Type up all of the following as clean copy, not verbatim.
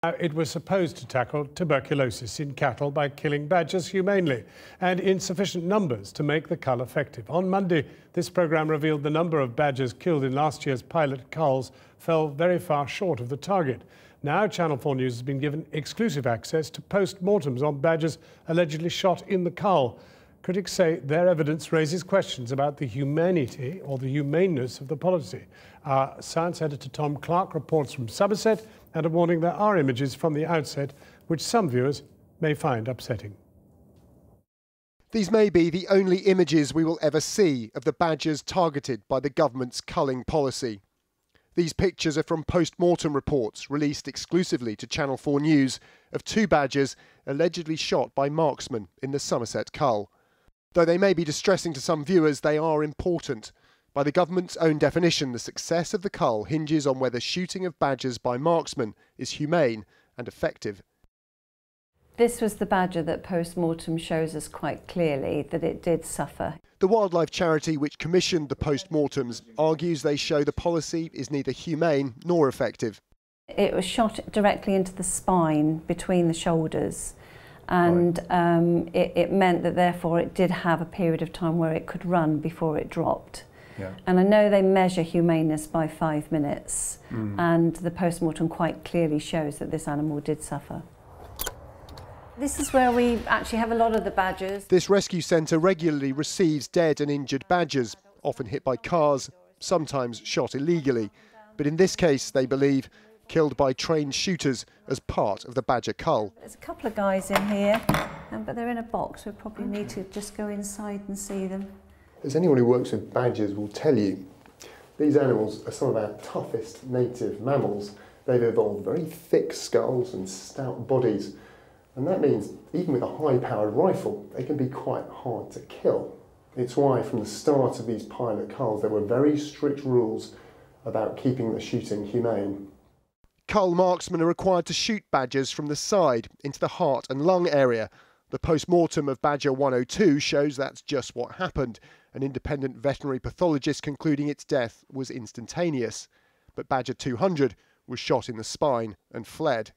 It was supposed to tackle tuberculosis in cattle by killing badgers humanely and in sufficient numbers to make the cull effective. On Monday, this programme revealed the number of badgers killed in last year's pilot culls fell very far short of the target. Now Channel 4 News has been given exclusive access to post-mortems on badgers allegedly shot in the cull. Critics say their evidence raises questions about the humanity or the humaneness of the policy. Our science editor Tom Clark reports from Somerset and a warning there are images from the outset which some viewers may find upsetting. These may be the only images we will ever see of the badgers targeted by the government's culling policy. These pictures are from post-mortem reports released exclusively to Channel 4 News of 2 badgers allegedly shot by marksmen in the Somerset cull. Though they may be distressing to some viewers, they are important. By the government's own definition, the success of the cull hinges on whether shooting of badgers by marksmen is humane and effective. This was the badger that post-mortem shows us quite clearly that it did suffer. The wildlife charity which commissioned the post-mortems argues they show the policy is neither humane nor effective. It was shot directly into the spine between the shoulders, and it meant that therefore it did have a period of time where it could run before it dropped. Yeah. And I know they measure humaneness by 5 minutes, and the post-mortem quite clearly shows that this animal did suffer. This is where we actually have a lot of the badgers. This rescue centre regularly receives dead and injured badgers, often hit by cars, sometimes shot illegally. But in this case, they believe, killed by trained shooters as part of the badger cull. There's a couple of guys in here, but they're in a box. We probably need to just go inside and see them. As anyone who works with badgers will tell you, these animals are some of our toughest native mammals. They've evolved very thick skulls and stout bodies. And that means even with a high-powered rifle, they can be quite hard to kill. It's why from the start of these pilot culls, there were very strict rules about keeping the shooting humane. Cull marksmen are required to shoot badgers from the side into the heart and lung area. The post-mortem of Badger 102 shows that's just what happened, an independent veterinary pathologist concluding its death was instantaneous. But Badger 200 was shot in the spine and fled.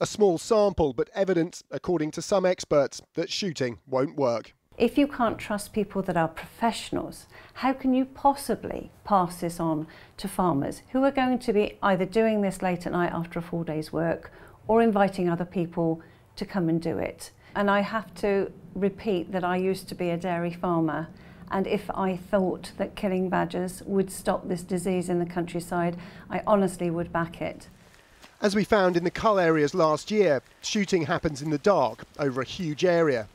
A small sample, but evidence, according to some experts, that shooting won't work. If you can't trust people that are professionals, how can you possibly pass this on to farmers who are going to be either doing this late at night after a full day's work or inviting other people to come and do it? And I have to repeat that I used to be a dairy farmer, and if I thought that killing badgers would stop this disease in the countryside, I honestly would back it. As we found in the cull areas last year, shooting happens in the dark over a huge area.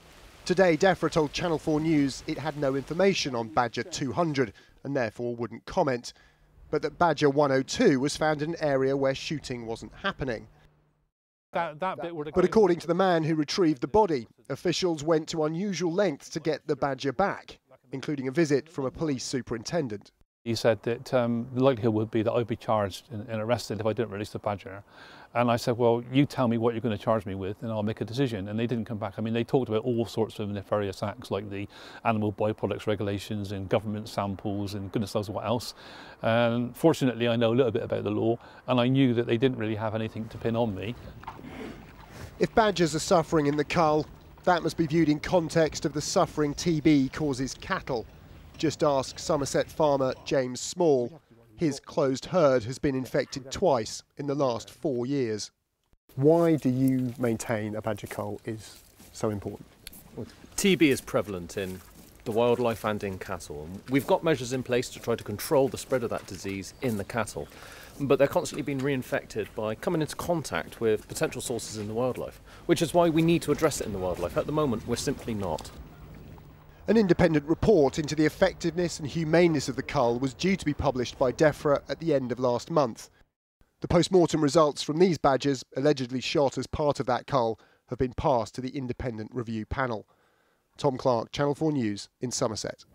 Today, DEFRA told Channel 4 News it had no information on Badger 200 and therefore wouldn't comment, but that Badger 102 was found in an area where shooting wasn't happening. But according to the man who retrieved the body, officials went to unusual lengths to get the badger back, including a visit from a police superintendent. He said that the likelihood would be that I'd be charged and arrested if I didn't release the badger. And I said, well, you tell me what you're going to charge me with and I'll make a decision. And they didn't come back. I mean, they talked about all sorts of nefarious acts like the animal byproducts regulations and government samples and goodness knows what else. And fortunately, I know a little bit about the law and I knew that they didn't really have anything to pin on me. If badgers are suffering in the cull, that must be viewed in context of the suffering TB causes cattle. Just ask Somerset farmer James Small. His closed herd has been infected twice in the last 4 years. Why do you maintain a badger cull is so important? TB is prevalent in the wildlife and in cattle. We've got measures in place to try to control the spread of that disease in the cattle, but they're constantly being reinfected by coming into contact with potential sources in the wildlife, which is why we need to address it in the wildlife. At the moment, we're simply not. An independent report into the effectiveness and humaneness of the cull was due to be published by DEFRA at the end of last month. The post-mortem results from these badgers, allegedly shot as part of that cull, have been passed to the independent review panel. Tom Clark, Channel 4 News in Somerset.